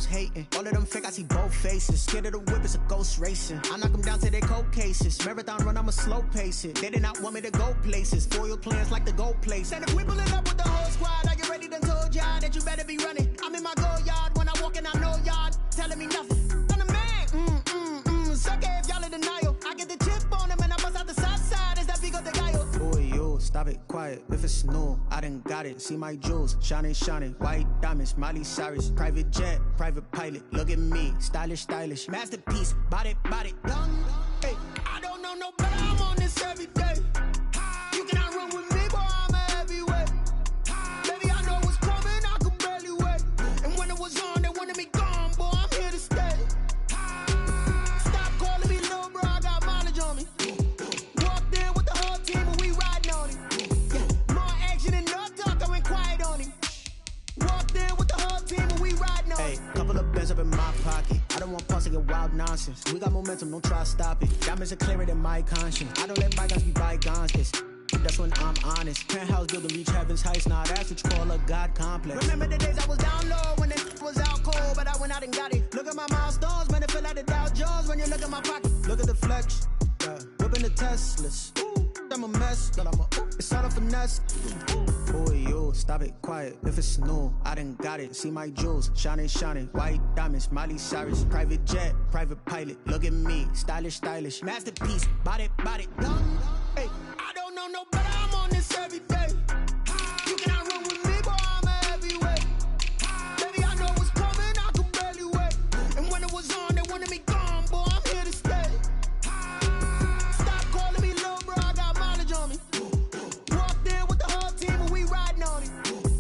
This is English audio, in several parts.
was hating. All of them fake, I see both faces. Scared of the whip, it's a ghost racing. I knock them down to their cold cases. Marathon run, I'ma slow pace it. They did not want me to go places. Foil plans like the go place. And if we pulling up with the whole squad, I get ready to told y'all that you better be running. I'm in my go yard. When I walk in, I know y'all telling me nothing. I'm the man. Suck it if y'all in denial. I get the chip on them and I bust out the south side. Is that Vigo de Gallo? Boy, yo, stop it, quiet. If it's new, I done got it. See my jewels, shining, shining. White diamonds, Miley Cyrus. Private jet, private pilot. Look at me, stylish, stylish. Masterpiece, body, young. Hey, I don't know no better. I'm on this every day. You cannot run with me, boy. I'm a heavyweight. Baby, I know what's coming. I could barely wait. And when it was on, they wanted me gone, boy. I'm here to stay. Stop calling me little bro. I got mileage on me. Walked in with the whole team and we riding on it. Yeah, more action and no talk. I went quiet on him. Walked in with the whole team and we riding on it. Hey, couple of bands up in my pocket. I don't want pause to get wild nonsense. We got momentum, don't try to stop it. Diamonds are clearer than my conscience. I don't let bygones be bygones. That's when I'm honest. Penthouse building reach heaven's heights. Now that's what you call a God complex. Remember the days I was down low when it was out cold, but I went out and got it. Look at my milestones, man, it feel like the Dow Jones when you look at my pocket. Look at the flex, whipping the Teslas. I'm a mess, but it's all a finesse. Boy, yo, stop it, quiet. If it's new, I done got it. See my jewels, shining, shining. White diamonds, Miley Cyrus. Private jet, private pilot. Look at me, stylish, stylish. Masterpiece, body, young. Hey, I don't know no better. I'm on this every day. You cannot run with me, boy. I'm a heavyweight. Baby, I know what's coming. I could barely wait. And when it was on, they wanted me gone, boy. I'm here to stay. Stop calling me little bro. I got mileage on me. Walked in with the whole team and we riding on it.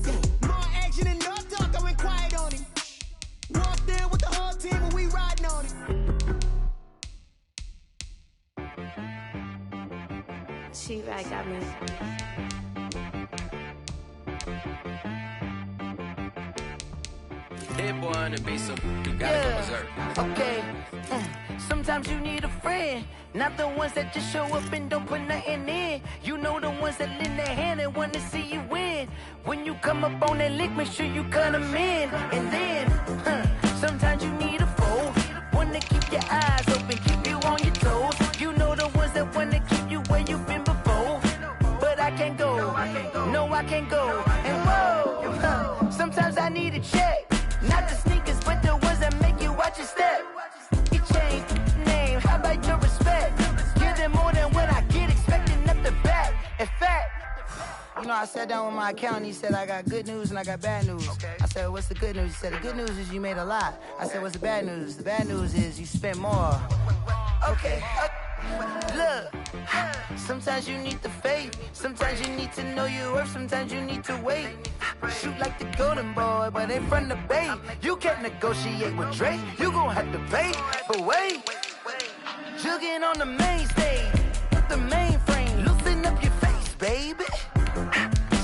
Yeah, more action and no talk. I went quiet on him. Walked in with the whole team and we riding on it. She right got me. That boy on the beat, so you gotta go berserk. Okay. Sometimes you need a friend, not the ones that just show up and don't put nothing in. You know the ones that lend their hand and want to see you win. When you come up on that lick, make sure you cut them in. And then, sometimes you need a foe, one to keep your eyes open, keep you on your toes. You know the ones that want to keep you where you've been before. But I can't go, no I can't go. And whoa, sometimes I need a check. Not the sneakers, but the ones that make you watch your step. You change name, how about your respect? Give them more than what I get, expecting up the back. In fact, you know, I sat down with my accountant, he said I got good news and I got bad news. I said, what's the good news? He said, the good news is you made a lot. I said, what's the bad news? The bad news is you spent more. Okay. Look, sometimes you need the faith, sometimes you need to know your worth, sometimes you need to wait. Shoot like the golden boy, but ain't from the bay. You can't negotiate with Drake, you gon' have to pay. But wait, jugging on the main stage, with the mainframe, loosen up your face, baby.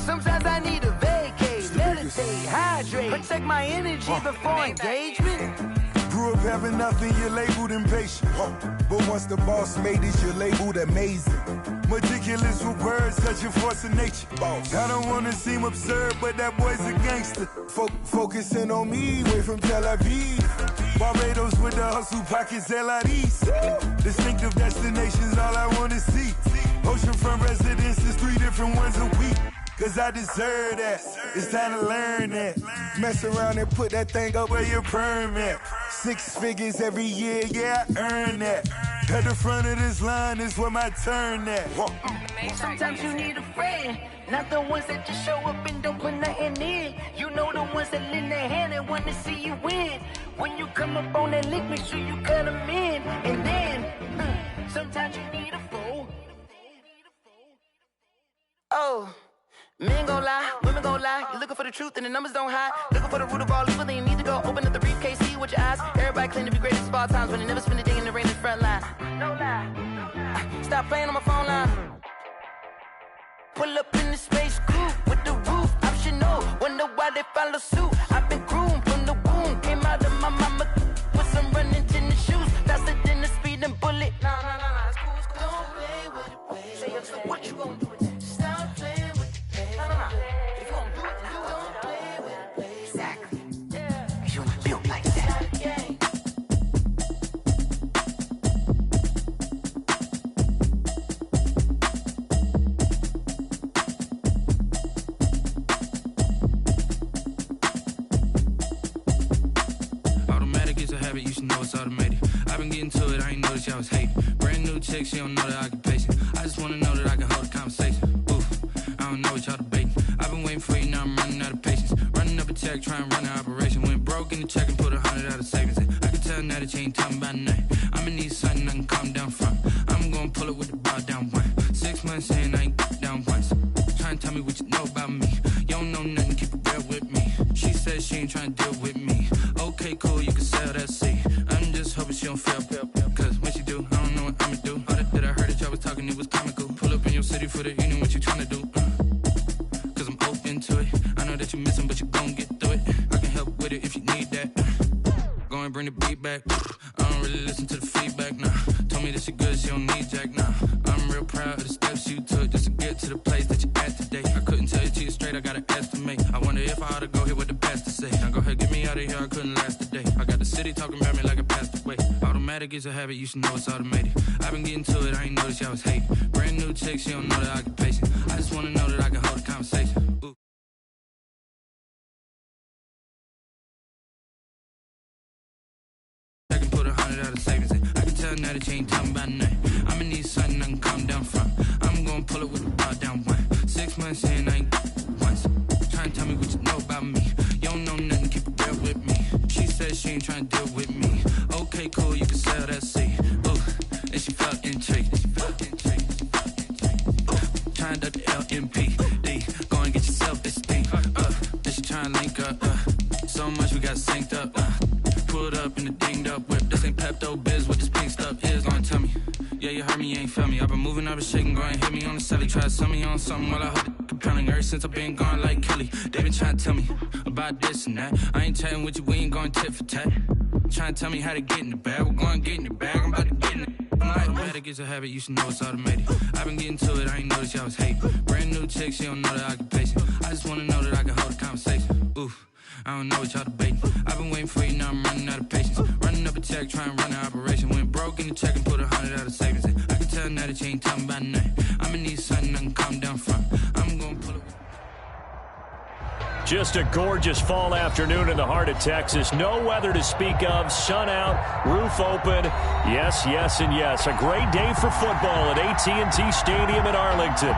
Sometimes I need a vacate, meditate, hydrate, protect my energy before engagement. Grew up having nothing, you're labeled impatient. But once the boss made it, you're labeled amazing. Meticulous with words, such a force of nature. I don't wanna seem absurd, but that boy's a gangster. Focusing on me, way from Tel Aviv. Barbados with the hustle pockets, LIDs. Distinctive destinations, all I wanna see. Oceanfront residences, 3 different ones a week. Cause I deserve that, it's time to learn that. Mess around and put that thing up where your perm at. 6 figures every year, yeah, I earn that. At the front of this line is where my turn at. Sometimes you need a friend, not the ones that just show up and don't put nothing in. You know the ones that lend their hand and want to see you win. When you come up on that lick, make sure you cut them in. And then, sometimes you need a foe. Oh. Men gon' lie, women gon' lie. You're looking for the truth and the numbers don't hide. Looking for the root of all evil, then you need to go open up the briefcase, see with your eyes. Everybody claim to be greatest of all times, when they never spend a day in the rain in the front line. No lie. Stop playing on my phone line. Pull up in the space coupe with the roof optional. Wonder why they follow suit. I've been groomed from the womb. Came out of my mama with some running tennis shoes. Faster than the speeding bullet. No, it's cool, it's cool. Don't play with it, baby. So what you gon' do with that? Stop playing. If you don't do it, then you don't play with it. Exactly. Yeah. You built like that. it's a habit, you should know it's automated. I've been getting to it, I ain't noticed y'all was hating. Brand new chick, she don't know that I can pace it. I just wanna know that I can hold a conversation. Oof, I don't know what y'all debating. I've been waiting for you, now I'm running out of patience. Running up a check, trying to run an operation. Went broke in the check and put 100 out of savings in. I can tell now that you ain't talking about nothing. I'ma need something I can calm down from. I'm gonna pull it with the bar down one. 6 months in, I ain't down once. Trying to tell me what you know about me. You don't know nothing, keep it real with me. She said she ain't trying to deal with me. Okay, cool, you can sell that seat. I'm just hoping she don't fail. Cause when she do, I don't know what I'ma do. All that I heard that y'all was talking, it was comical. Pull up in your city for the evening, what you trying to do? Cause I'm open to it. I know that you missing, but you gon' get through it. I can help with it if you need that. Go and bring the beat back. I don't really listen to the feedback, nah. Told me that she good, she don't need jack, nah. I'm real proud of the steps you took just to get to the place that you at today. I couldn't tell you to you straight, I gotta estimate. I wonder if I ought to go here with the best to say. Now go ahead, get me out of here, I couldn't last a day. I got the city talking about me like I passed away. Automatic is a habit, you should know it's automated. I've been getting to it, I ain't noticed y'all was hating. Brand new chick, she don't know that I can pace it. I just wanna know that I can hold a conversation. Ooh. I can put 100 out of savings in. I can tell now that you ain't talking about nothing. I'ma need something I can calm down from. I'm gonna pull it with the bar down one. 6 months in, I ain't once. Trying to tell me what you know about me. You don't know nothing, keep it real with me. She said she ain't trying to deal with me. Okay, cool, you can sell that seat. Ooh, and she felt intrigued. Trying to duck the LMPD. Go and get yourself this thing. And she trying to link up. So much we got synced up. Pulled up in the dinged up whip. This ain't Pepto Biz, what this pink stuff is. Long tell me. Yeah, you heard me, you ain't felt me. I've been moving, I've been shaking, go and hit me on the celly. Try to sell me on something while I hold it compelling. Ever since I've been gone like Kelly, they been trying to tell me about this and that. I ain't chatting with you, we ain't going tit for tat. Trying to tell me how to get in the bag. We're going to get in the bag, I'm about to get in it. Automatic is a habit, you should know it's automated. I've been getting to it, I ain't noticed y'all was hating. Brand new chick, she don't know that I can pace it. I just wanna know that I can hold a conversation. Oof, I don't know what y'all debating. I've been waiting for you, now I'm running out of patience. Running up a check, trying to run an operation. Went broke in the check and put 100 out of savings in. I can tell now that you ain't talking about nothing. I'ma need something I can calm down from. I'm gonna pull it. Just a gorgeous fall afternoon in the heart of Texas. No weather to speak of. Sun out, roof open. Yes, yes, and yes. A great day for football at AT&T Stadium in Arlington.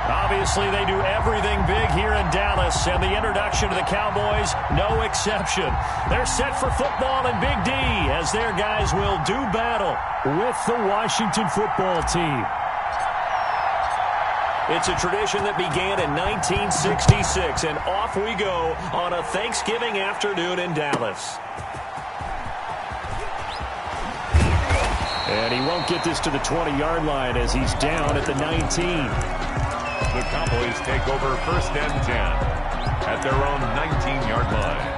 Obviously, they do everything big here in Dallas, and the introduction to the Cowboys, no exception. They're set for football in Big D as their guys will do battle with the Washington football team. It's a tradition that began in 1966, and off we go on a Thanksgiving afternoon in Dallas. And he won't get this to the 20-yard line as he's down at the 19. The Cowboys take over 1st and 10 at their own 19-yard line.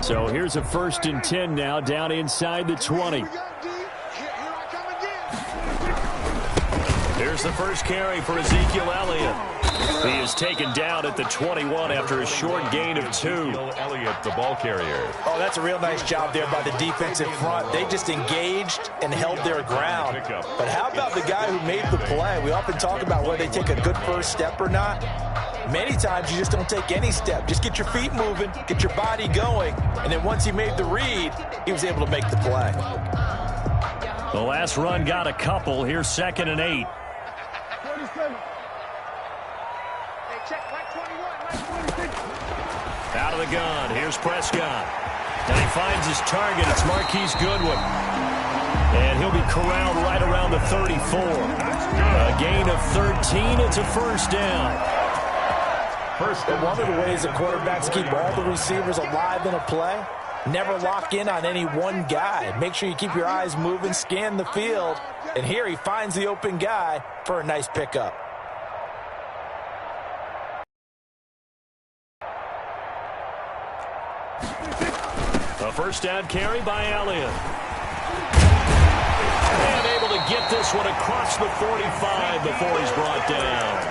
So here's a 1st and 10 now down inside the 20. Here's the first carry for Ezekiel Elliott. He is taken down at the 21 after a short gain of 2. Elliott, the ball carrier. Oh, that's a real nice job there by the defensive front. They just engaged and held their ground. But how about the guy who made the play? We often talk about whether they take a good first step or not. Many times you just don't take any step. Just get your feet moving, get your body going, and then once he made the read, he was able to make the play. The last run got a couple. Here's 2nd and 8. Out of the gun. Here's Prescott. And he finds his target. It's Marquise Goodwin. And he'll be corralled right around the 34. A gain of 13. It's a 1st down. And one of the ways that quarterbacks keep all the receivers alive in a play, never lock in on any one guy. Make sure you keep your eyes moving, scan the field. And here he finds the open guy for a nice pickup. A 1st down carry by Elliott. And able to get this one across the 45 before he's brought down.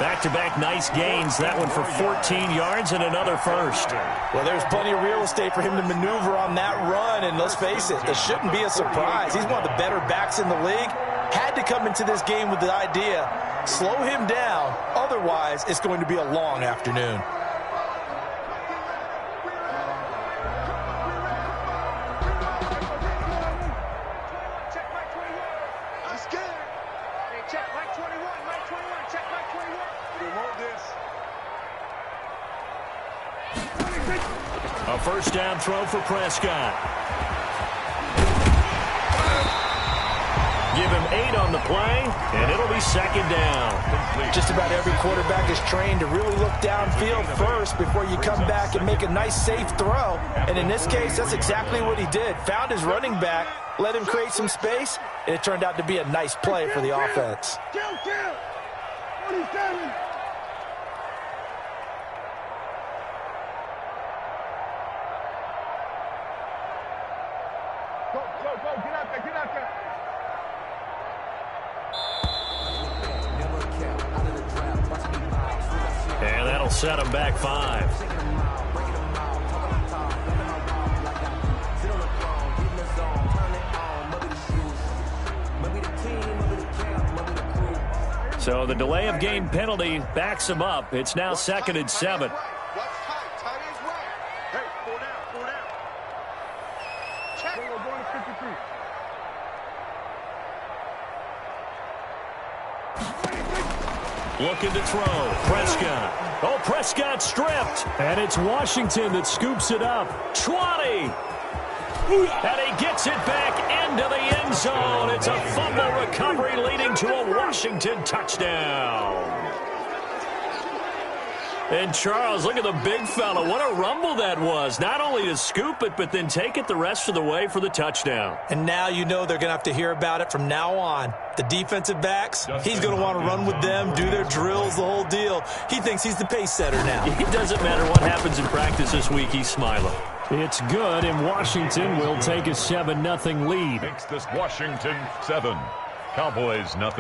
Back-to-back nice gains. That one for 14 yards and another first. Well, there's plenty of real estate for him to maneuver on that run, and let's face it, it shouldn't be a surprise. He's one of the better backs in the league. Had to come into this game with the idea, slow him down, otherwise it's going to be a long afternoon. A first down throw for Prescott. Give him 8 on the play, and it'll be second down. Just about every quarterback is trained to really look downfield first before you come back and make a nice, safe throw. And in this case, that's exactly what he did. Found his running back, let him create some space, and it turned out to be a nice play for the offense. 47. And that'll set him back 5. So the delay of game penalty backs him up. It's now 2nd and 7. Looking to throw. Prescott. Oh, Prescott stripped. And it's Washington that scoops it up. 20. And he gets it back into the end zone. It's a fumble recovery leading to a Washington touchdown. And Charles, look at the big fella. What a rumble that was. Not only to scoop it, but then take it the rest of the way for the touchdown. And now you know they're going to have to hear about it from now on. The defensive backs, he's going to want to run with them, do their drills, the whole deal. He thinks he's the pace setter now. It doesn't matter what happens in practice this week. He's smiling. It's good, and Washington will take a 7-0 lead. Makes this Washington 7. Cowboys 0.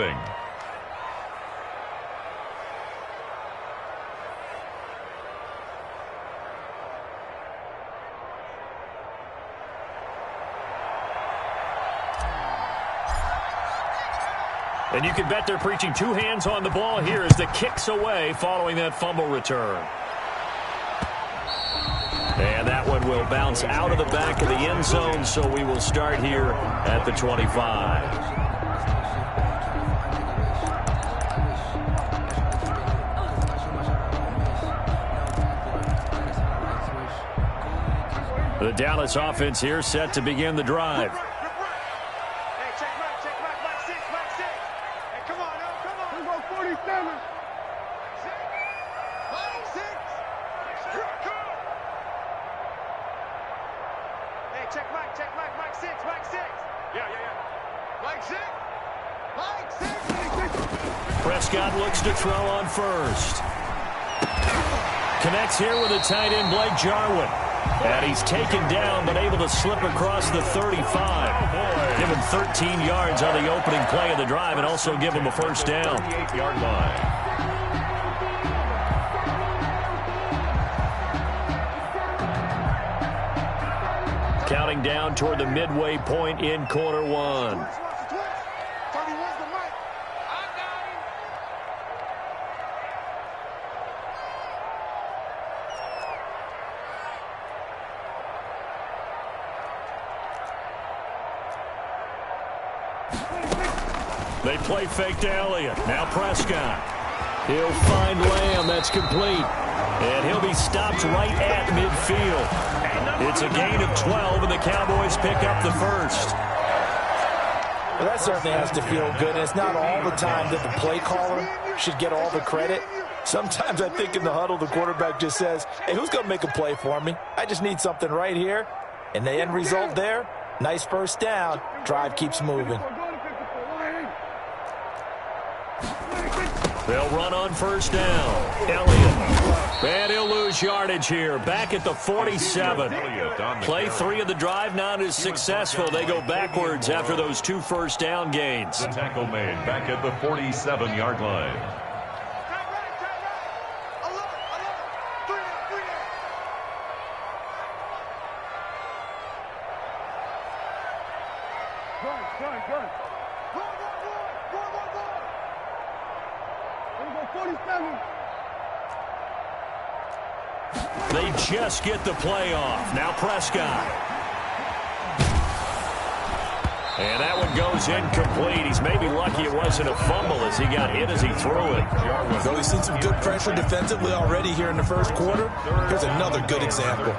And you can bet they're preaching 2 hands on the ball here as the kick's away following that fumble return. And that one will bounce out of the back of the end zone, so we will start here at the 25. The Dallas offense here set to begin the drive. Prescott looks to throw on first. Connects here with a tight end, Blake Jarwin. And he's taken down, but able to slip across the 35. Give him 13 yards on the opening play of the drive and also give him a first down. 38-yard line. Counting down toward the midway point in quarter 1. They play fake to Elliott. Now Prescott. He'll find Lamb. That's complete. And he'll be stopped right at midfield. It's a gain of 12, and the Cowboys pick up the first. Well, that certainly has to feel good. And it's not all the time that the play caller should get all the credit. Sometimes I think in the huddle, the quarterback just says, hey, who's going to make a play for me? I just need something right here. And the end result there, nice first down. Drive keeps moving. They'll run on first down. Elliott. And he'll lose yardage here. Back at the 47. Play 3 of the drive not as successful. They go backwards after those 2 first down gains. The tackle made back at the 47-yard line. They just get the play off. Now Prescott. And that one goes incomplete. He's maybe lucky it wasn't a fumble as he got hit as he threw it. So we've seen some good pressure defensively already here in the first quarter. Here's another good example.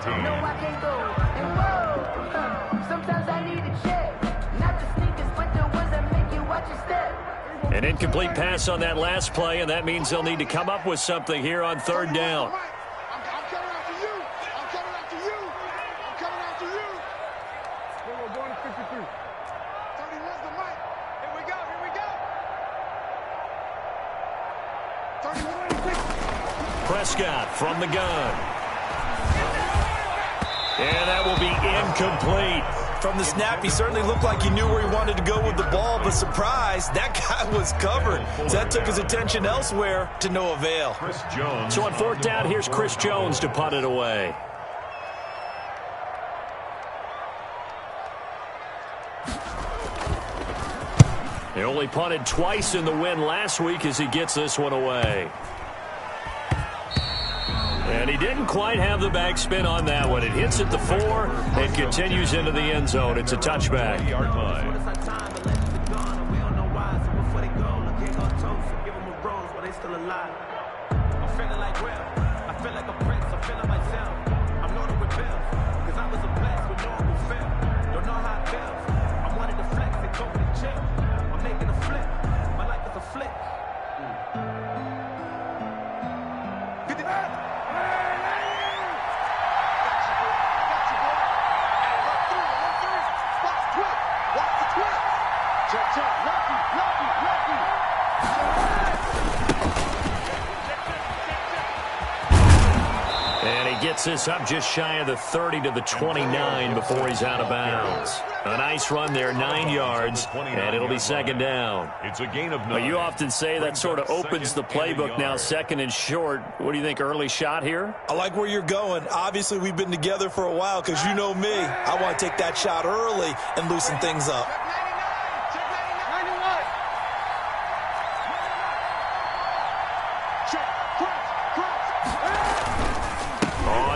An incomplete pass on that last play, and that means they'll need to come up with something here on third down. Prescott from the gun. And that will be incomplete. From the snap, he certainly looked like he knew where he wanted to go with the ball, but surprise, that guy was covered. So that took his attention elsewhere to no avail. So on fourth down, here's Chris Jones to punt it away. He only punted twice in the win last week as he gets this one away. And he didn't quite have the backspin on that one. It hits at the 4 and continues into the end zone. It's a touchback. Gets this up just shy of the 30 to the 29 before he's out of bounds. A nice run there, 9 yards, and it'll be second down. It's a gain of 9. You often say that sort of opens the playbook now, second and short. What do you think, early shot here? I like where you're going. Obviously, we've been together for a while because you know me. I want to take that shot early and loosen things up.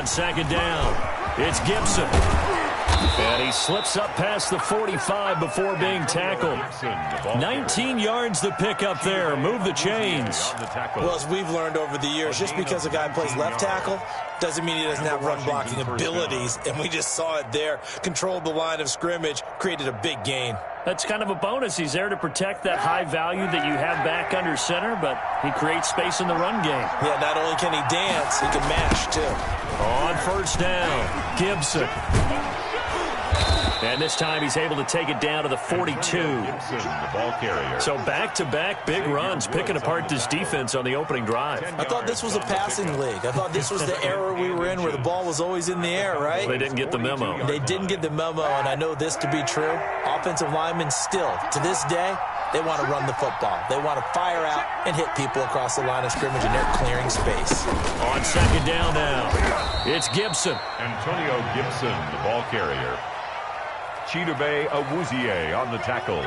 Second down. It's Gibson. And he slips up past the 45 before being tackled. 19 yards to pick up there. Move the chains. Well, as we've learned over the years, just because a guy plays left tackle doesn't mean he doesn't have run blocking abilities. And we just saw it there. Controlled the line of scrimmage, created a big gain. That's kind of a bonus. He's there to protect that high value that you have back under center, but he creates space in the run game. Yeah, not only can he dance, he can mash, too. On first down, Gibson. And this time he's able to take it down to the 42. Gibson, the ball carrier. So back-to-back big runs, picking apart this defense on the opening drive. I thought this was a passing league. I thought this was the era we were in where the ball was always in the air, right? They didn't get the memo. They didn't get the memo, and I know this to be true. Offensive linemen still, to this day, they want to run the football. They want to fire out and hit people across the line of scrimmage, and they're clearing space. On second down now, it's Gibson. Antonio Gibson, the ball carrier. Chidobe Awuzie on the tackle.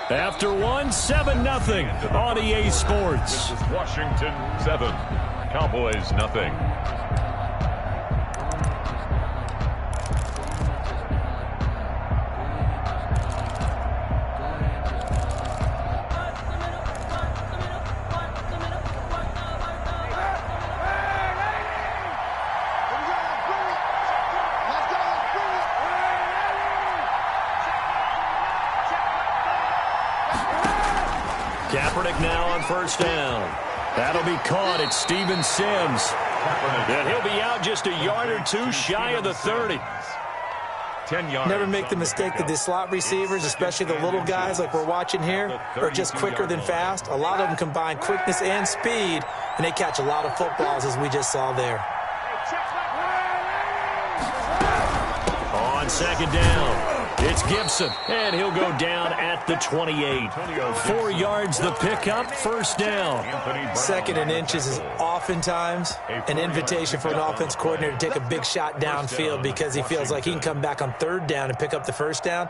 After 7-0 on EA Sports. This is Washington 7, Cowboys 0. Kaepernick now on first down. That'll be caught. It's Steven Sims. And he'll be out just a yard or two shy of the 30. 10 yards. Never make the mistake that the slot receivers, especially the little guys like we're watching here, are just quicker than fast. A lot of them combine quickness and speed, and they catch a lot of footballs, as we just saw there. On second down, It's Gibson, and he'll go down at the 28. 4 yards the pickup, first down. 2nd and inches is oftentimes an invitation for an offense coordinator to take a big shot downfield because he feels like he can come back on 3rd down and pick up the first down.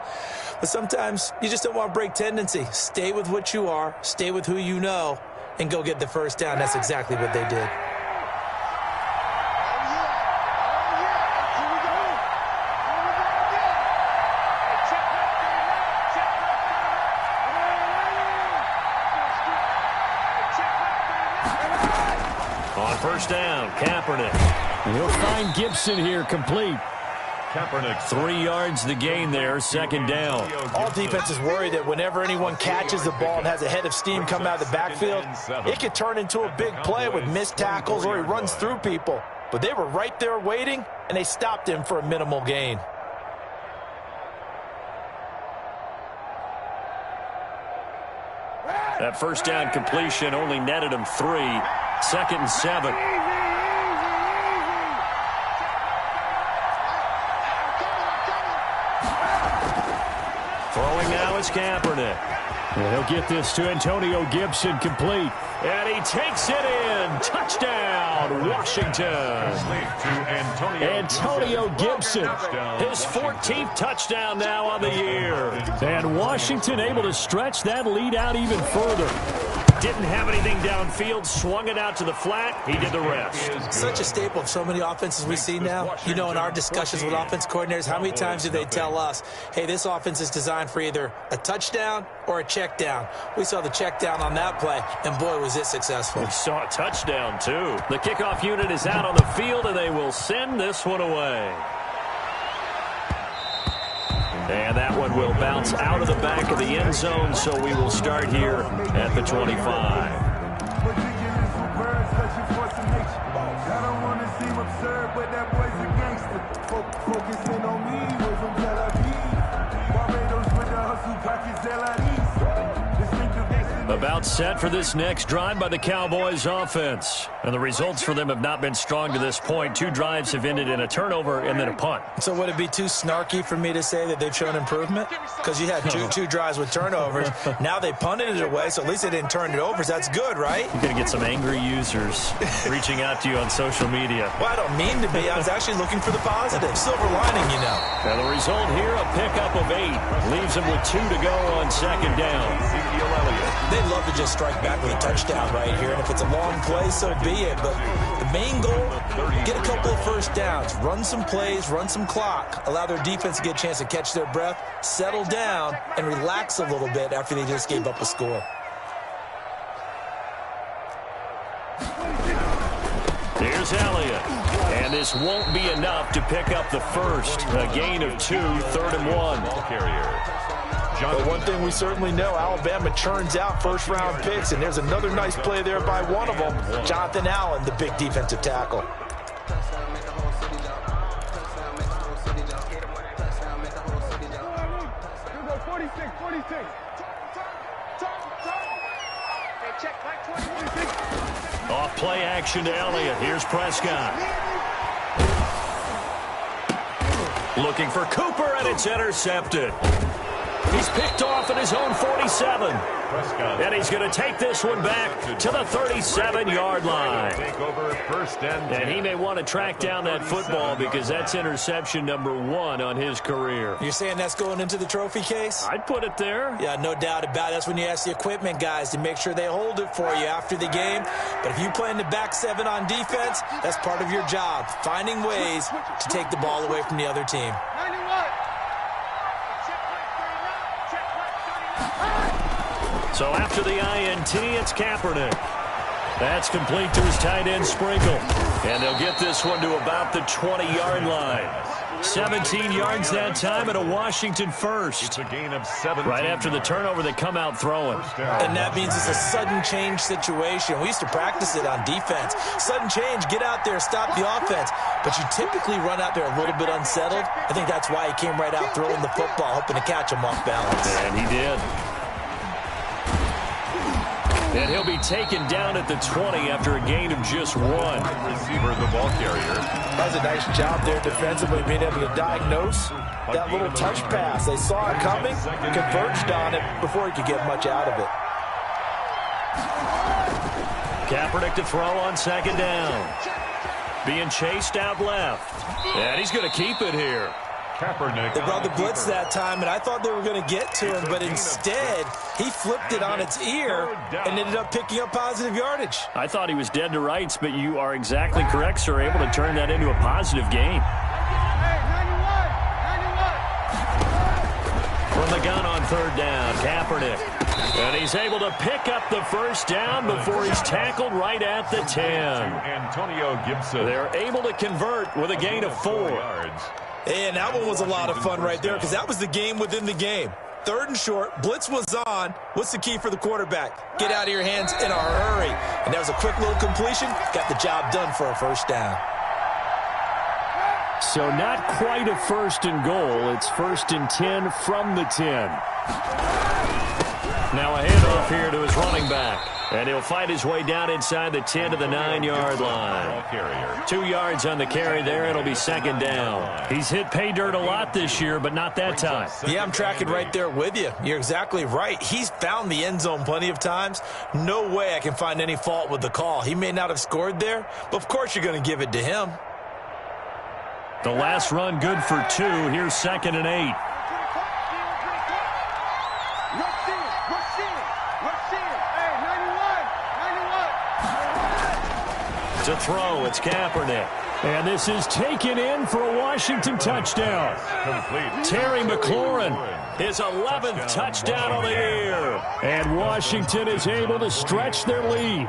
But sometimes you just don't want to break tendency. Stay with what you are, stay with who you know, and go get the first down. That's exactly what they did. On first down, Kaepernick. He'll find Gibson here complete. Kaepernick. 3 yards the gain there, 2nd down. All defenses worry that whenever anyone catches the ball and has a head of steam come out of the backfield, it could turn into a big play with missed tackles or he runs through people. But they were right there waiting, and they stopped him for a minimal gain. That first down completion only netted him 3. 2nd and 7. Throwing now is Kaepernick. And he'll get this to Antonio Gibson complete. And he takes it in. Touchdown, Washington. Antonio Gibson, his 14th touchdown now on the year. And Washington able to stretch that lead out even further. Didn't have anything downfield, swung it out to the flat. He did the rest. Such a staple of so many offenses we see now. You know, in our discussions with offense coordinators, how many times do they tell us, hey, this offense is designed for either a touchdown or a check down? We saw the check down on that play, and boy, was it successful. We saw a touchdown, too. The kickoff unit is out on the field, and they will send this one away. And that one will bounce out of the back of the end zone, so we will start here at the 25. About set for this next drive by the Cowboys offense. And the results for them have not been strong to this point. 2 drives have ended in a turnover and then a punt. So would it be too snarky for me to say that they've shown improvement? Because you had two drives with turnovers. Now they punted it away, so at least they didn't turn it over. So that's good, right? You're going to get some angry users reaching out to you on social media. Well, I don't mean to be. I was actually looking for the positive. Silver lining, you know. And the result here, a pickup of 8. Leaves them with 2 to go on 2nd down. They'd love to just strike back with a touchdown right here, and if it's a long play, so be it. But the main goal, get a couple of first downs, run some plays, run some clock, allow their defense to get a chance to catch their breath, settle down, and relax a little bit after they just gave up a score. Here's Elliott. And this won't be enough to pick up the first. A gain of 2, 3rd and 1. But one thing we certainly know, Alabama churns out first-round picks, and there's another nice play there by one of them, Jonathan Allen, the big defensive tackle. Off play action to Elliott. Here's Prescott. Looking for Cooper, and it's intercepted. He's picked off at his own 47. And he's going to take this one back to the 37-yard line. And he may want to track down that football because that's interception number 1 on his career. You're saying that's going into the trophy case? I'd put it there. Yeah, no doubt about it. That's when you ask the equipment guys to make sure they hold it for you after the game. But if you play in the back 7 on defense, that's part of your job, finding ways to take the ball away from the other team. So after the INT, it's Kaepernick. That's complete to his tight end, Sprinkle. And they'll get this one to about the 20-yard line. 17 yards that time and a Washington first. It's a gain of 7. Right after the turnover, they come out throwing. And that means it's a sudden change situation. We used to practice it on defense. Sudden change, get out there, stop the offense. But you typically run out there a little bit unsettled. I think that's why he came right out throwing the football, hoping to catch him off balance. And he did. And he'll be taken down at the 20 after a gain of just 1. Receiver, the ball carrier. That was a nice job there defensively, being able to diagnose that little touch pass. They saw it coming, converged on it before he could get much out of it. Kaepernick to throw on second down. Being chased out left. And he's going to keep it here. Kaepernick. They brought the blitz that time, and I thought they were going to get to him, but instead, he flipped it on its ear and ended up picking up positive yardage. I thought he was dead to rights, but you are exactly correct, sir. Able to turn that into a positive gain. From the gun on third down, Kaepernick. And he's able to pick up the first down before he's tackled right at the 10. Antonio Gibson. They're able to convert with a gain of 4 yards. And that one was a lot of fun right there because that was the game within the game. Third and short, blitz was on. What's the key for the quarterback? Get out of your hands in a hurry. And that was a quick little completion. Got the job done for a first down. So not quite a first and goal. It's first and 10 from the 10. Now a handoff here to his running back. And he'll fight his way down inside the 10 to the 9-yard line. 2 yards on the carry there. It'll be second down. He's hit pay dirt a lot this year, but not that time. Yeah, I'm tracking right there with you. You're exactly right. He's found the end zone plenty of times. No way I can find any fault with the call. He may not have scored there, but of course you're going to give it to him. The last run good for 2. Here's second and 8. To throw, it's Kaepernick. And this is taken in for a Washington touchdown. Complete. Terry McLaurin, his 11th touchdown on the year. And Washington is able to stretch their lead.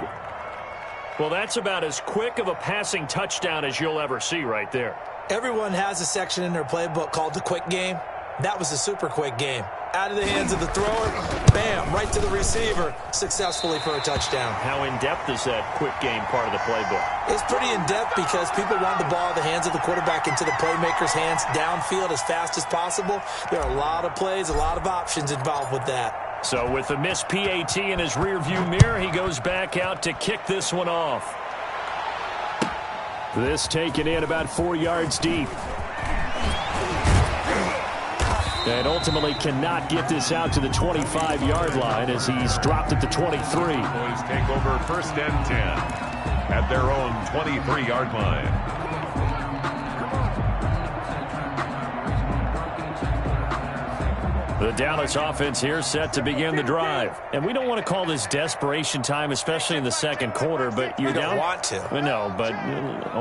Well, that's about as quick of a passing touchdown as you'll ever see right there. Everyone has a section in their playbook called the quick game. That was a super quick game. Out of the hands of the thrower, bam, right to the receiver, successfully for a touchdown. How in-depth is that quick game part of the playbook? It's pretty in-depth because people want the ball in the hands of the quarterback into the playmaker's hands downfield as fast as possible. There are a lot of plays, a lot of options involved with that. So with the missed PAT in his rearview mirror, he goes back out to kick this one off. This taken in about 4 yards deep. And ultimately cannot get this out to the 25-yard line as he's dropped at the 23. Cowboys take over first and 10 at their own 23-yard line. The Dallas offense here set to begin the drive. And we don't want to call this desperation time, especially in the second quarter, but you're down. You don't want to. No, but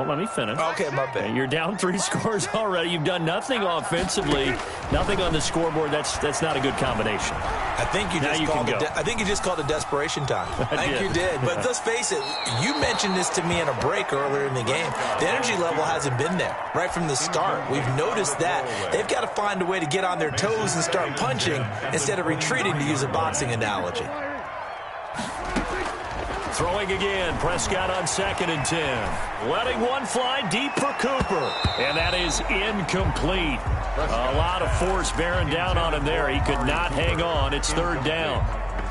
let me finish. Okay, my bad. You're down 3 scores already. You've done nothing offensively, nothing on the scoreboard. That's not a good combination. I think you just called it desperation time. I think you did. But let's face it, you mentioned this to me in a break earlier in the game. The energy level hasn't been there right from the start. We've noticed that. They've got to find a way to get on their toes and start punching instead of retreating, to use a boxing analogy. Throwing again, Prescott on second and 10. Letting one fly deep for Cooper. And that is incomplete. A lot of force bearing down on him there. He could not hang on. It's third down.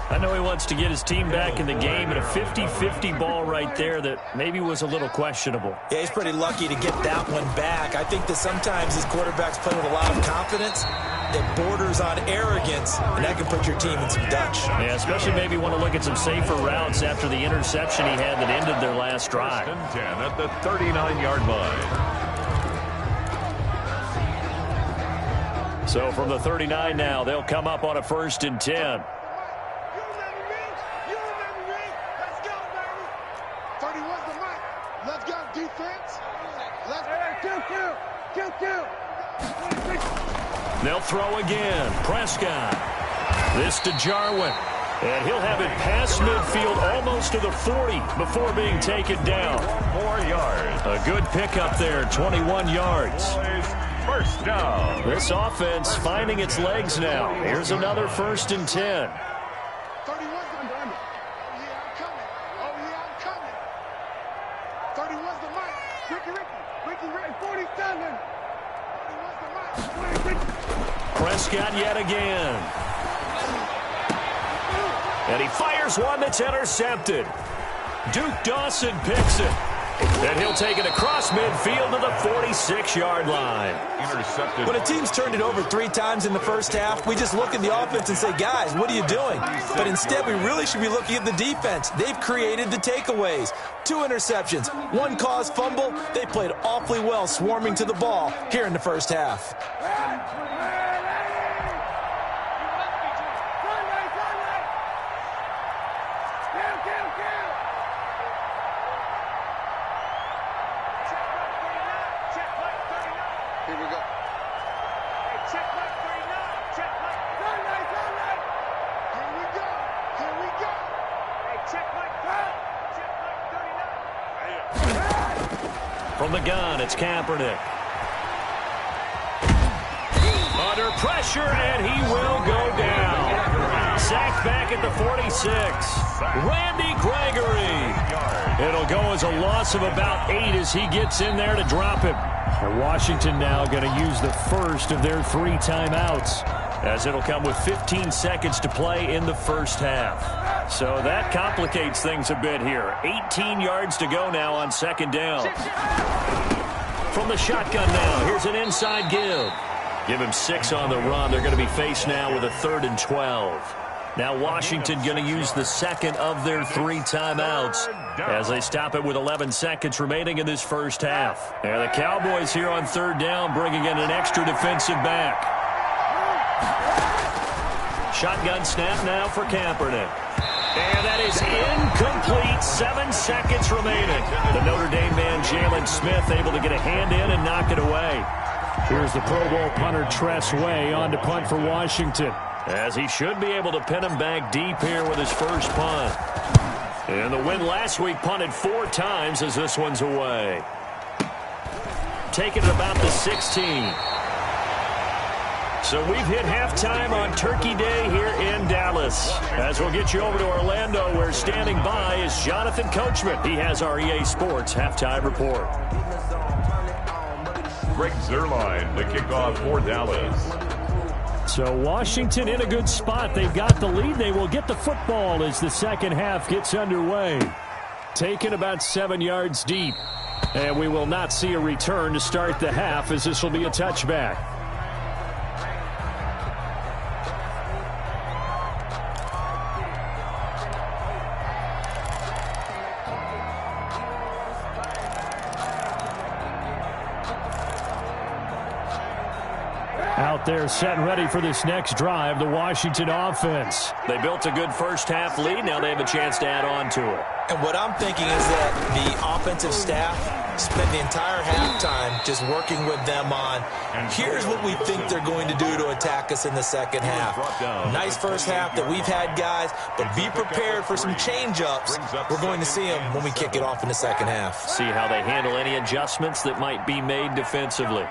I know he wants to get his team back in the game, and a 50-50 ball right there that maybe was a little questionable. Yeah, he's pretty lucky to get that one back. I think that sometimes his quarterbacks play with a lot of confidence that borders on arrogance, and that can put your team in some Dutch. Yeah, especially maybe want to look at some safer routes after the interception he had that ended their last drive. First and 10 at the 39-yard line. So from the 39 now, they'll come up on a first and 10. They'll throw again. Prescott. This to Jarwin. And he'll have it past midfield almost to the 40 before being taken down. 4 yards. A good pickup there, 21 yards. First down. This offense finding its legs now. Here's another first and 10. Prescott yet again. And he fires one that's intercepted. Duke Dawson picks it. And he'll take it across midfield to the 46-yard line. Intercepted. When a team's turned it over 3 times in the first half, we just look at the offense and say, guys, what are you doing? But instead, we really should be looking at the defense. They've created the takeaways. 2 interceptions, 1 caused fumble. They played awfully well swarming to the ball here in the first half. From the gun, it's Kaepernick. Under pressure, and he will go down. Sacked back at the 46. Randy Gregory. It'll go as a loss of about 8 as he gets in there to drop him. Washington now going to use the first of their 3 timeouts, as it'll come with 15 seconds to play in the first half. So that complicates things a bit here. 18 yards to go now on second down. From the shotgun now, here's an inside give. Give him 6 on the run. They're going to be faced now with a 3rd and 12. Now Washington going to use the second of their 3 timeouts as they stop it with 11 seconds remaining in this first half. And the Cowboys here on 3rd down bringing in an extra defensive back. Shotgun snap now for Kaepernick. And that is incomplete. 7 seconds remaining. The Notre Dame man, Jalen Smith, able to get a hand in and knock it away. Here's the Pro Bowl punter, Tress Way, on to punt for Washington, as he should be able to pin him back deep here with his first punt. And the win last week punted 4 times as this one's away. Taking it about the 16. So we've hit halftime on Turkey Day here in Dallas. As we'll get you over to Orlando, where standing by is Jonathan Coachman. He has our EA Sports halftime report. Greg Zuerlein, the kickoff for Dallas. So Washington in a good spot. They've got the lead. They will get the football as the second half gets underway. Taken about 7 yards deep. And we will not see a return to start the half, as this will be a touchback. Out there set and ready for this next drive, the Washington offense. They built a good first half lead. Now they have a chance to add on to it. And what I'm thinking is that the offensive staff spent the entire halftime just working with them on, here's what we think they're going to do to attack us in the second half. Nice first half that we've had, guys, but be prepared for some change-ups. We're going to see them when we kick it off in the second half. See how they handle any adjustments that might be made defensively.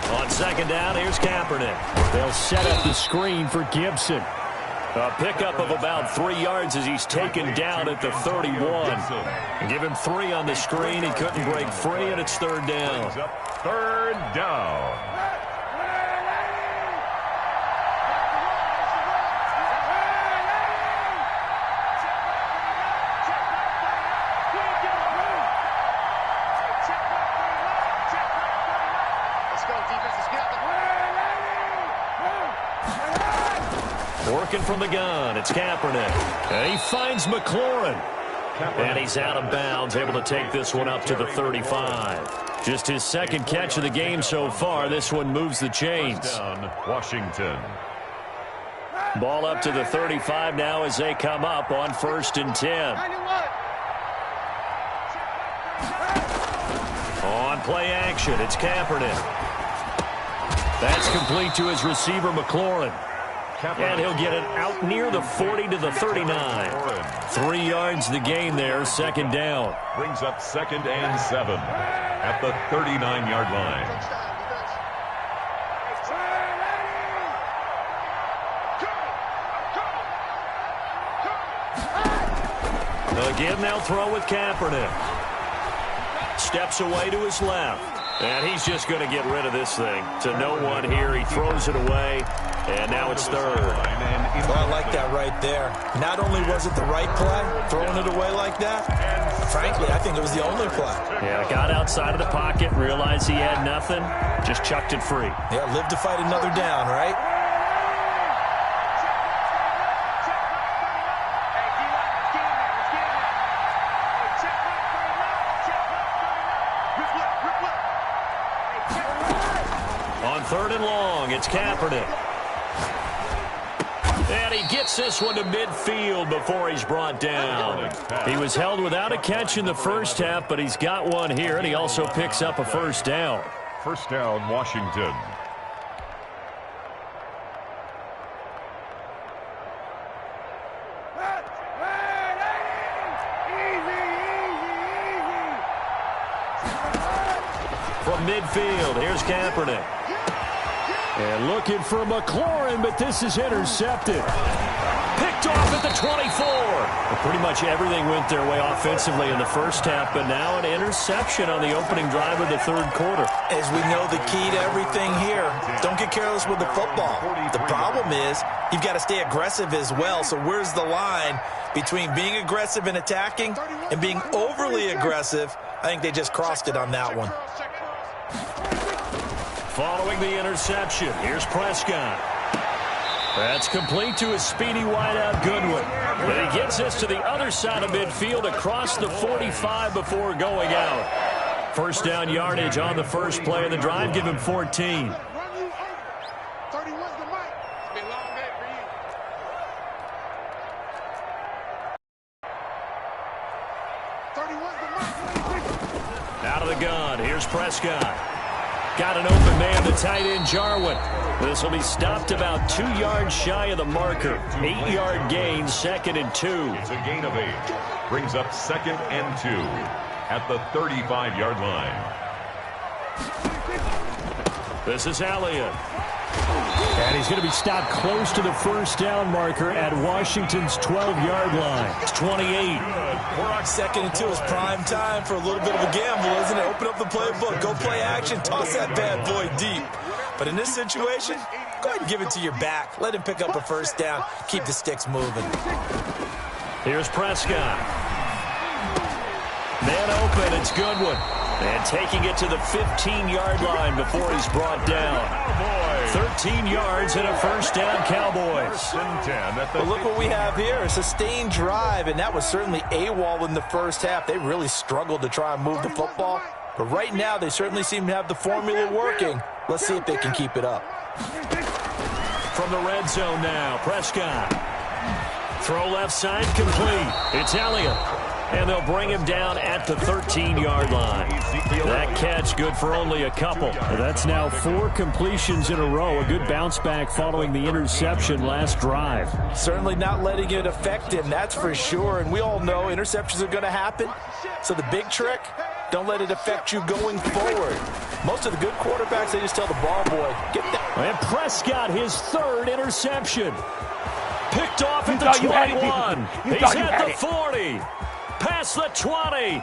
On second down, here's Kaepernick. They'll set up the screen for Gibson. A pickup of about 3 yards as he's taken down at the 31. Give him 3 on the screen. He couldn't break free, and it's 3rd down. 3rd down. Working from the gun, it's Kaepernick. And he finds McLaurin. And he's out of bounds, able to take this one up to the 35. Just his second catch of the game so far. This one moves the chains. Down, Washington. Ball up to the 35 now as they come up on 1st and 10. On play action, it's Kaepernick. That's complete to his receiver, McLaurin. And he'll get it out near the 40 to the 39. 3 yards the gain there, 2nd down. Brings up 2nd and 7 at the 39-yard line. Again, they'll throw with Kaepernick. Steps away to his left. And he's just going to get rid of this thing. To no one here. He throws it away. And now it's third. Well, I like that right there. Not only was it the right play, throwing it away like that, frankly, I think it was the only play. Yeah, got outside of the pocket, realized he had nothing, just chucked it free. Yeah, live to fight another down, right? On 3rd and long, it's Kaepernick. And he gets this one to midfield before he's brought down. He was held without a catch in the first half, but he's got one here, and he also picks up a first down. First down, Washington. From midfield, here's Kaepernick. And looking for McLaurin, but this is intercepted. Picked off at the 24. Well, pretty much everything went their way offensively in the first half, but now an interception on the opening drive of the third quarter. As we know, the key to everything here, don't get careless with the football. The problem is you've got to stay aggressive as well. So where's the line between being aggressive and attacking and being overly aggressive? I think they just crossed it on that one. Following the interception, here's Prescott. That's complete to his speedy wideout Goodwin. But he gets this to the other side of midfield across the 45 before going out. First down yardage on the first play of the drive. Give him 14. Out of the gun, here's Prescott. Got an open man, the tight end, Jarwin. This will be stopped about 2 yards shy of the marker. 8-yard gain, 2nd and 2. It's a gain of 8. Brings up 2nd and 2 at the 35-yard line. This is Elliott. And he's going to be stopped close to the first down marker at Washington's 12-yard line. It's 28. We're on 2nd and 2. It's prime time for a little bit of a gamble, isn't it? Open up the playbook. Go play action. Toss that bad boy deep. But in this situation, go ahead and give it to your back. Let him pick up a first down. Keep the sticks moving. Here's Prescott. Man open. It's Goodwin. And taking it to the 15-yard line before he's brought down. 13 yards and a first down, Cowboys. But look what we have here, a sustained drive, and that was certainly AWOL in the first half. They really struggled to try and move the football. But right now, they certainly seem to have the formula working. Let's see if they can keep it up. From the red zone now, Prescott. Throw left side, complete. It's Elliott. And they'll bring him down at the 13-yard line. That catch good for only a couple. That's now 4 completions in a row. A good bounce back following the interception last drive. Certainly not letting it affect him, that's for sure. And we all know interceptions are going to happen. So the big trick, don't let it affect you going forward. Most of the good quarterbacks, they just tell the ball boy, get that. And Prescott, his 3rd interception. Picked off at the 21. He's at the 40. Past the 20.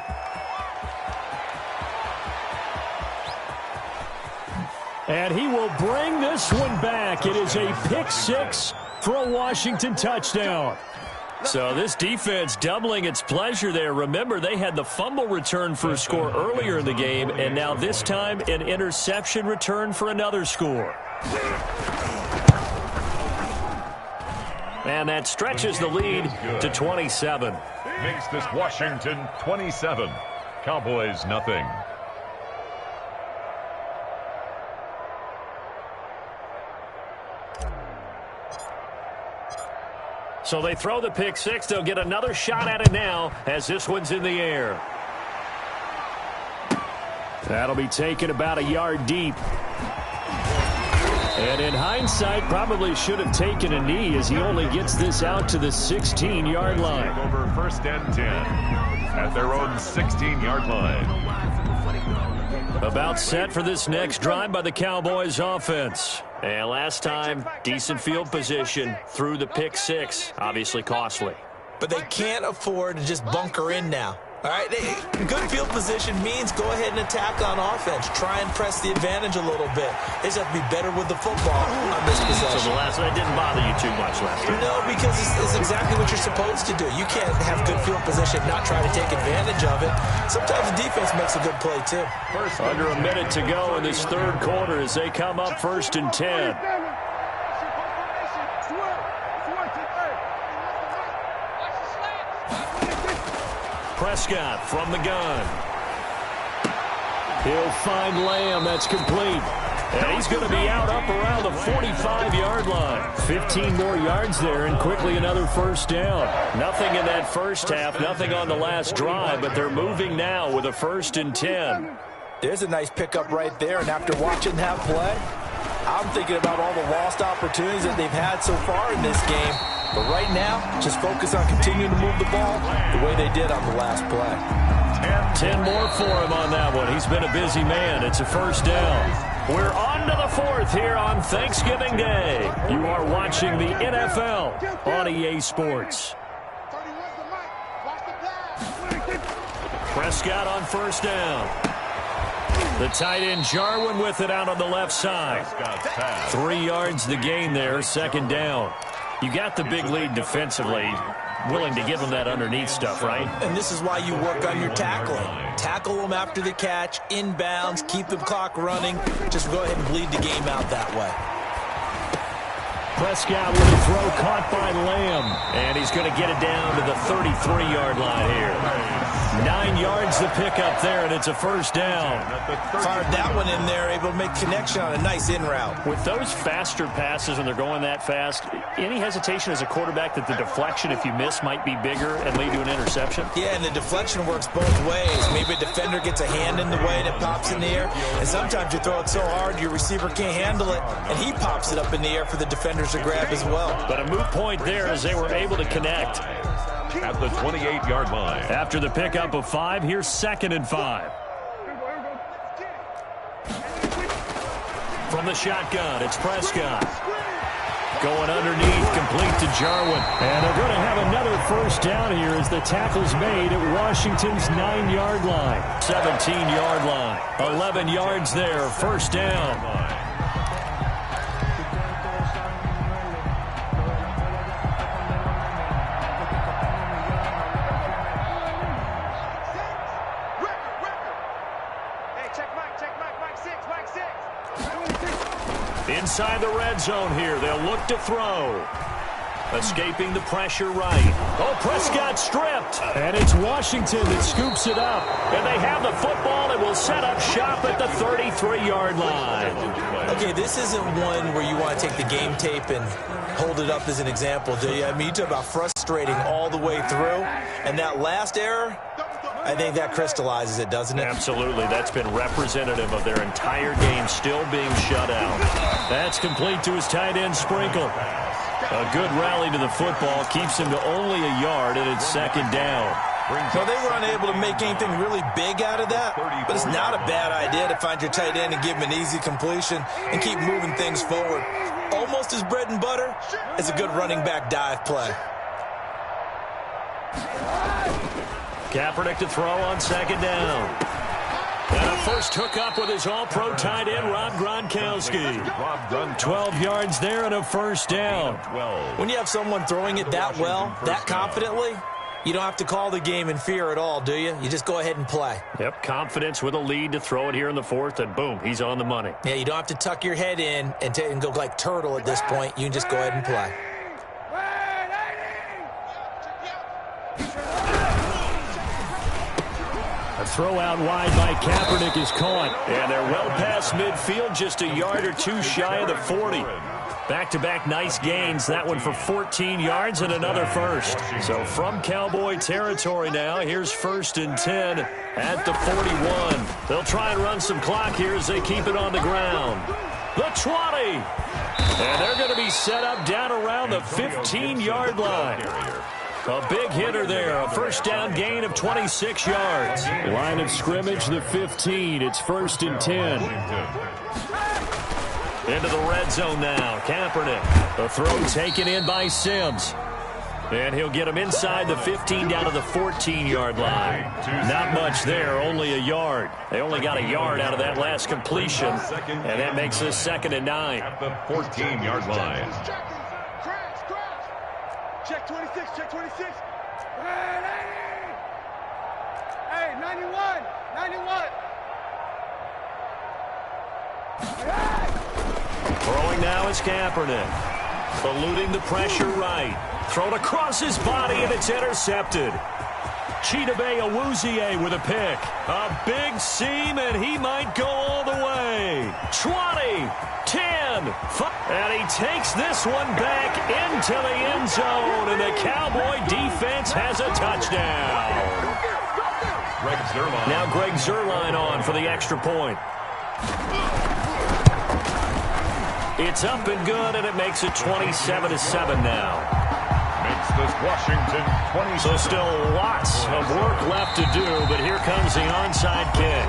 And he will bring this one back. It is a pick 6 for a Washington touchdown. So this defense doubling its pleasure there. Remember, they had the fumble return for a score earlier in the game, and now this time an interception return for another score. And that stretches the lead to 27. Makes this Washington 27. Cowboys nothing. So they throw the pick 6. They'll get another shot at it now as this one's in the air. That'll be taken about a yard deep. And in hindsight, probably should have taken a knee as he only gets this out to the 16-yard line. Over 1st and 10 at their own 16-yard line. About set for this next drive by the Cowboys offense. And last time, decent field position through the pick 6. Obviously costly. But they can't afford to just bunker in now. All right, good field position means go ahead and attack on offense. Try and press the advantage a little bit. They just have to be better with the football on this possession. So the last one didn't bother you too much last time? No, because it's exactly what you're supposed to do. You can't have good field position, not try to take advantage of it. Sometimes the defense makes a good play, too. Under a minute to go in this third quarter as they come up 1st and 10. Prescott from the gun. He'll find Lamb. That's complete. And he's going to be out up around the 45-yard line. 15 more yards there and quickly another first down. Nothing in that first half, nothing on the last drive, but they're moving now with a 1st and 10. There's a nice pickup right there, and after watching that play, I'm thinking about all the lost opportunities that they've had so far in this game. But right now, just focus on continuing to move the ball the way they did on the last play. 10 more for him on that one. He's been a busy man. It's a first down. We're on to the fourth here on Thanksgiving Day. You are watching the NFL on EA Sports. Prescott on first down. The tight end Jarwin with it out on the left side. 3 yards the gain there, second down. You got the big lead defensively. Willing to give them that underneath stuff, right? And this is why you work on your tackling. Tackle them after the catch, inbounds, keep the clock running. Just go ahead and bleed the game out that way. Prescott with a throw caught by Lamb. And he's going to get it down to the 33-yard line here. 9 yards to pick up there, and it's a first down. Fired that one in there, able to make connection on a nice in route. With those faster passes, and they're going that fast, any hesitation as a quarterback that the deflection, if you miss, might be bigger and lead to an interception? Yeah, and the deflection works both ways. Maybe a defender gets a hand in the way and it pops in the air, and sometimes you throw it so hard your receiver can't handle it, and he pops it up in the air for the defenders to grab as well. But a moot point there as they were able to connect. At the 28-yard line. After the pickup of 5, here's 2nd and 5. From the shotgun, it's Prescott. Going underneath, complete to Jarwin. And they're going to have another first down here as the tackle's made at Washington's 9-yard line. 17-yard line. 11 yards there, first down. Inside the red zone here. They'll look to throw. Escaping the pressure right. Oh, Prescott stripped. And it's Washington that scoops it up. And they have the football and will set up shop at the 33-yard line. Okay, this isn't one where you want to take the game tape and hold it up as an example, do you? I mean, you talk about frustrating all the way through. And that last error, I think that crystallizes it, doesn't it? Absolutely. That's been representative of their entire game still being shut out. That's complete to his tight end, Sprinkle. A good rally to the football keeps him to only a yard, and it's second down. So they were unable to make anything really big out of that, but it's not a bad idea to find your tight end and give him an easy completion and keep moving things forward. Almost as bread and butter as a good running back dive play. Kaepernick to throw on second down. And a first hookup with his all-pro tight end, Rob Gronkowski. 12 yards there and a first down. When you have someone throwing it that well, that confidently, you don't have to call the game in fear at all, do you? You just go ahead and play. Yep, confidence with a lead to throw it here in the fourth, and boom, he's on the money. Yeah, you don't have to tuck your head in and go like turtle at this point. You can just go ahead and play. A throw out wide by Kaepernick is caught. And they're well past midfield, just a yard or two shy of the 40. Back-to-back nice gains. That one for 14 yards and another first. So from Cowboy territory now, here's 1st and 10 at the 41. They'll try and run some clock here as they keep it on the ground. The 20. And they're going to be set up down around the 15-yard line. A big hitter there, a first down gain of 26 yards. Line of scrimmage, the 15. It's 1st and 10. Into the red zone now. Kaepernick. The throw taken in by Sims. And he'll get him inside the 15 down to the 14-yard line. Not much there, only a yard. They only got a yard out of that last completion, and that makes this 2nd and 9. At the 14-yard line. Check 26, check 26. Hey, 91, 91. Throwing now is Kaepernick. Eluding the pressure right. Thrown across his body, and it's intercepted. Chidobe Awuzie with a pick. A big seam, and he might go all the way. 20, 10, 5. And he takes this one back into the end zone, and the Cowboy defense has a touchdown. Now Greg Zuerlein on for the extra point. It's up and good, and it makes it 27-7 now. Makes this Washington 20. So still lots of work left to do, but here comes the onside kick.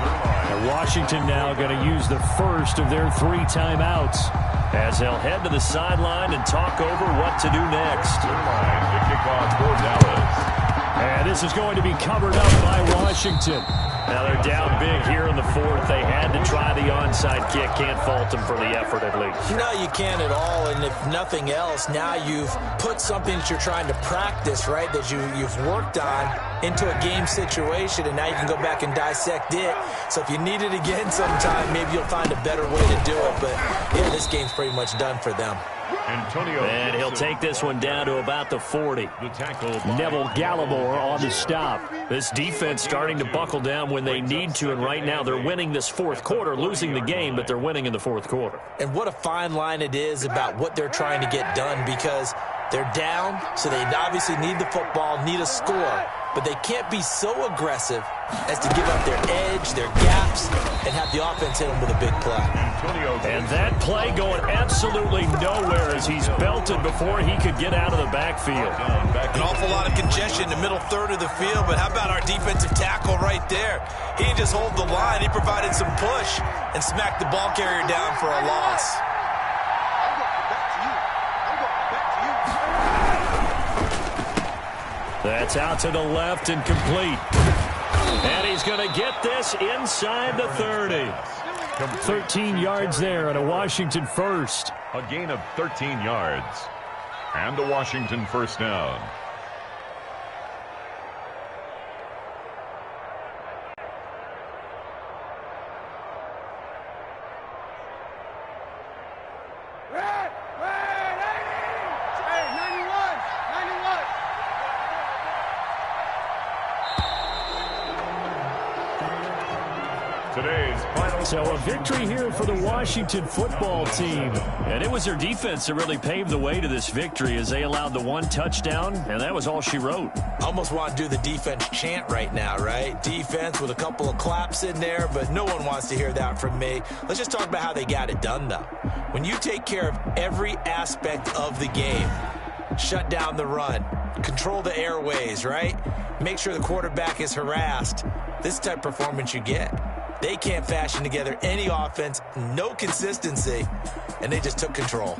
And Washington now going to use the first of their 3 timeouts as they'll head to the sideline and talk over what to do next. The kickoff for Dallas. And this is going to be covered up by Washington. Now they're down big here in the 4th. They had to try the onside kick. Can't fault them for the effort at least. No, you can't at all. And if nothing else, now you've put something that you're trying to practice, right, that you've worked on into a game situation, and now you can go back and dissect it. So if you need it again sometime, maybe you'll find a better way to do it. But, yeah, this game's pretty much done for them. And he'll take this one down to about the 40. Neville Gallimore on the stop. This defense starting to buckle down when they need to, and right now they're winning this 4th quarter, losing the game, but they're winning in the 4th quarter. And what a fine line it is about what they're trying to get done, because they're down, so they obviously need the football, need a score, but they can't be so aggressive as to give up their edge, their gaps, and have the offense hit them with a big play. And that play going absolutely nowhere as he's belted before he could get out of the backfield. An awful lot of congestion in the middle third of the field, but how about our defensive tackle right there? He didn't just hold the line, he provided some push and smacked the ball carrier down for a loss. That's out to the left and complete. And he's going to get this inside the 30. 13 yards there and a Washington first. A gain of 13 yards. And a Washington first down. So a victory here for the Washington football team. And it was their defense that really paved the way to this victory as they allowed the 1 touchdown, and that was all she wrote. I almost want to do the defense chant right now, right? Defense with a couple of claps in there, but no one wants to hear that from me. Let's just talk about how they got it done, though. When you take care of every aspect of the game, shut down the run, control the airways, right? Make sure the quarterback is harassed. This is the type of performance you get. They can't fashion together any offense, no consistency, and they just took control.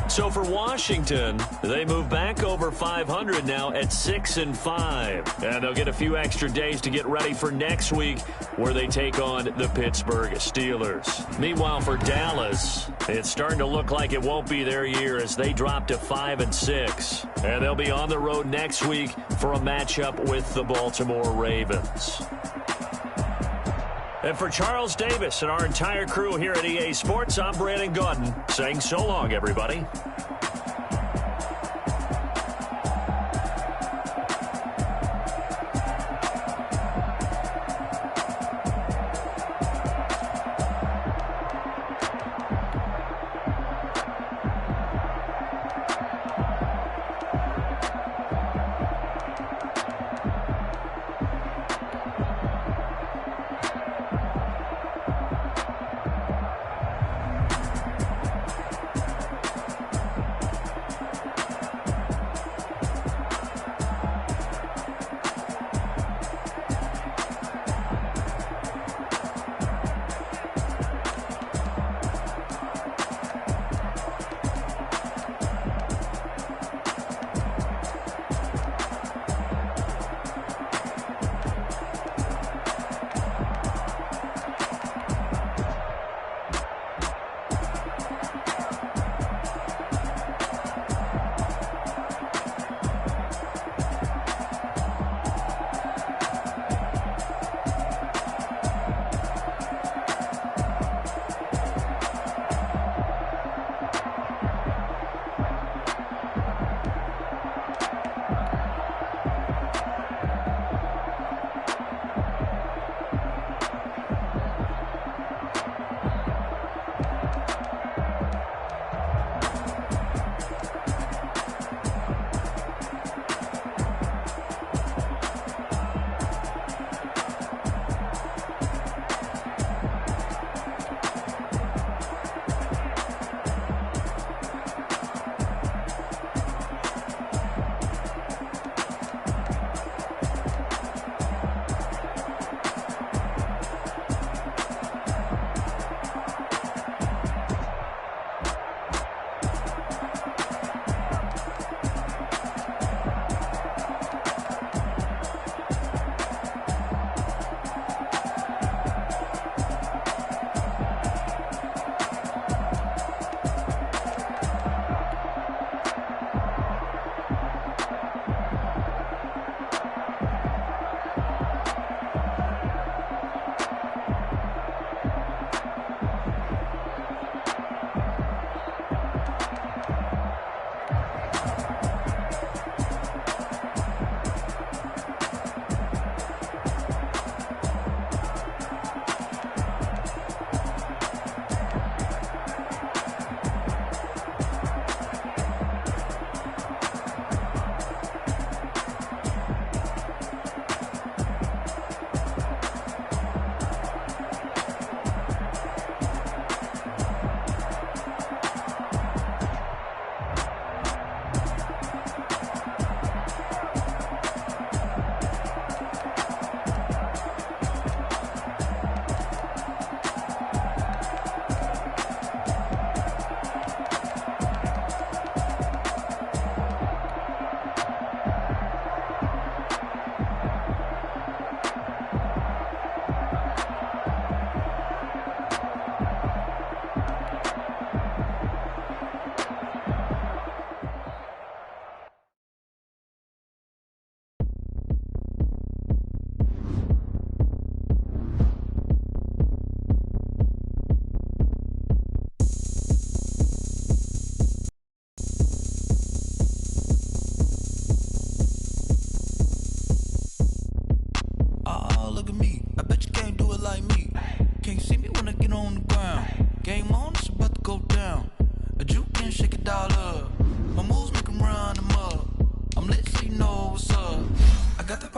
So for Washington, they move back over 500 now at 6-5. And they'll get a few extra days to get ready for next week where they take on the Pittsburgh Steelers. Meanwhile, for Dallas, it's starting to look like it won't be their year as they drop to 5-6. And they'll be on the road next week for a matchup with the Baltimore Ravens. And for Charles Davis and our entire crew here at EA Sports, I'm Brandon Gaudin saying so long, everybody.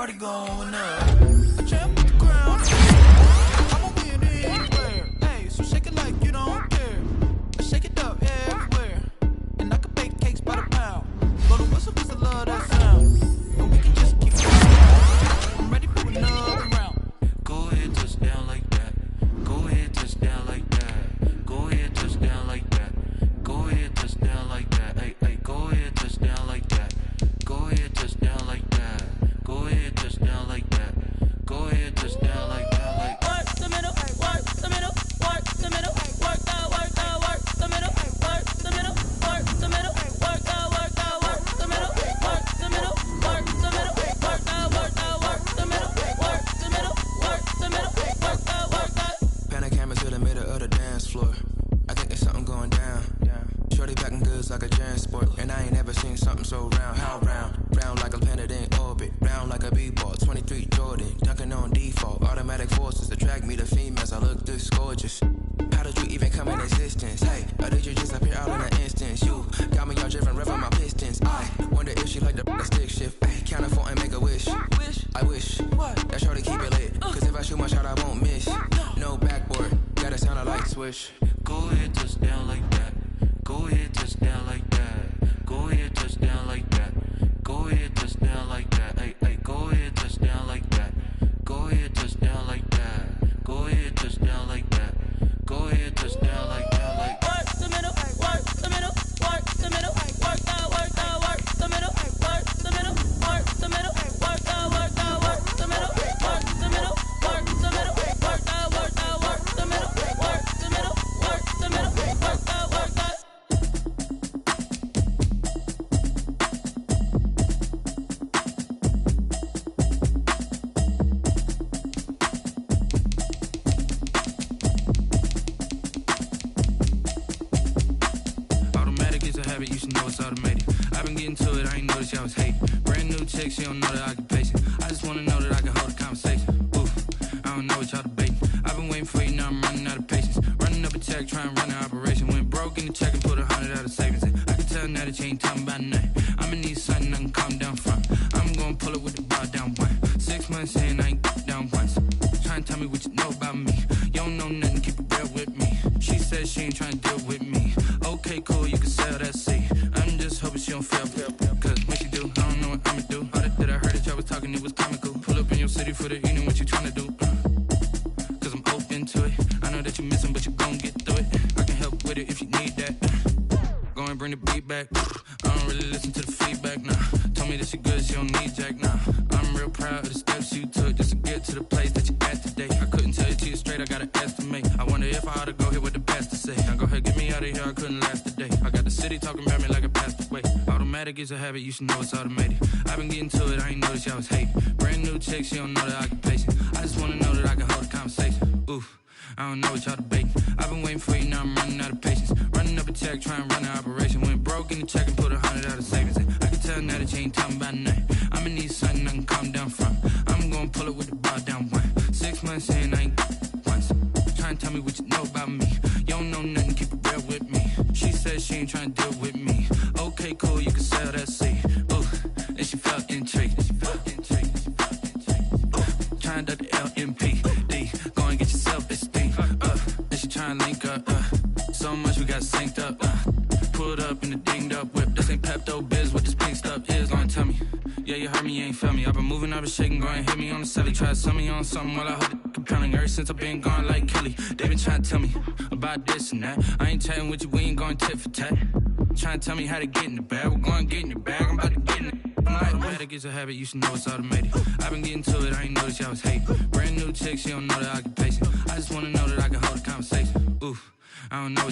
party going up. I jam with the ground. I'm a winning player. Hey, so shake it like you don't care. I shake it up everywhere. And I can bake cakes by the pound. Blow the whistle 'cause I love that sound. And we can just keep going. I'm ready for another round. Go ahead, touch down like that. Go ahead, touch down like that. Go ahead, touch down like that. Go ahead, touch down like that. Hey, hey, go ahead, touch down like that. Go ahead, touch down like that. Go ahead, touch down like that. Go ahead, touch down like that. Like work the middle, work the middle, work the middle, work the middle, work the middle, work the middle, work the middle, work the middle, work the middle, work the middle, work the middle, work the middle, work the. Pan a camera to the middle of the dance floor. I think there's something going down. Shorty packing goods like a transport, and I ain't never seen something so round. How round? Round like a planet in orbit, round like a b-ball. 23 Jordan, dunking on default. Automatic forces attract me to females. I look this gorgeous. How did you even come in existence? Hey, or did you just appear out in an instance? You got me all driven, revving my pistons. I wonder if she like the stick shift. Hey, count it 4 and make a wish. I wish that shorty keep it lit. 'Cause if I shoot my shot, I won't miss. No backboard, gotta sound a light switch. go ahead, touch down like that. Go ahead, touch down like that. Go ahead, touch down like that. Go ahead, touch down like that. Hey, hey, go ahead, touch down like that. Go ahead, touch down like that. Go ahead, touch down like that. Go ahead, touch down like that. Like work the middle, work the middle, work the middle, work the middle, work the middle, work the middle, work the middle, work the middle, work the middle, work the middle, work the middle, work the middle, work the middle, work the middle, work the middle, work the. You should know it's automated. I've been getting to it, I ain't noticed y'all was hating. Brand new chick, she don't know that I can pace it. I just wanna know that I can hold a conversation. Oof, I don't know what y'all debating. I've been waiting for you, now I'm running out of patience. Running up a check, trying to run an operation. Went broke in the check and put 100 out of savings in. I can tell now that you ain't talking about nothing. I'ma need something I can calm down from. I'm gonna pull it with the bar down one. 6 months in, I ain't down once. Trying to tell me what you know about me. You don't know nothing, keep it real with me. She said she ain't trying to deal with me. Okay, cool, you can sell that seat. I'm just hoping she don't fail. Cause when she do, I don't know what I'ma do. All that I heard that y'all was talking, it was comical. Pull up in your city for the evening, what you trying to do? Cause I'm open to it. I know that you missing, but you gon' get through it. I can help with it if you need that. Go and bring the beat back. I don't really listen to the feedback, nah. Told me that she good, she don't need jack, nah. I'm real proud of the steps you took just to get to the place that you at today. I couldn't tell you to you straight, I gotta estimate. I wonder if I ought to go here with the best to say. Now go ahead, get me out of here, I couldn't last a day. I got the city talking about me like I passed away. Automatic is a habit, you should know it's automated. I've been getting to it, I ain't noticed y'all was hating. Brand new chick, she don't know the occupation. I just wanna know that I can hold a conversation. Oof, I don't know what y'all debating. I've been waiting for you, now I'm running out of patience. Running up a check, trying to run an operation. Went broke in the check and put 100 out of savings in. I can tell now that you ain't talking about nothing. I'ma need something I can calm down from. I'm gonna pull it with the bar down one. 6 months in, I ain't once. Trying to tell me what you know about me. You don't know nothing, keep it real with me. She said she ain't trying to deal with me. Okay, cool, you can sell that seat. Ooh, and she felt intrigued. Trying to duck the LMPD. Go and get your self-esteem. And she trying to link up. So much we got synced up. Pulled up in the dinged up whip. This ain't Pepto-Biz, what this pink stuff is. Go and tell me. Yeah, you heard me, you ain't felt me. I've been moving, I've been shaking, go and hit me on the celly. Try to sell me on something while I hold it compelling. Ever since I've been gone like Kelly, they been trying to tell me about this and that. I ain't chatting with you, we ain't going tit for tat. Trying to tell me how to get in the bag. We're going to get in the bag, I'm about to get in it. Automatic is a habit, you should know it's automated. I've been getting to it, I ain't noticed y'all was hating. Brand new chick, she don't know the occupation. I just wanna know that I can hold a conversation. Oof, I don't know.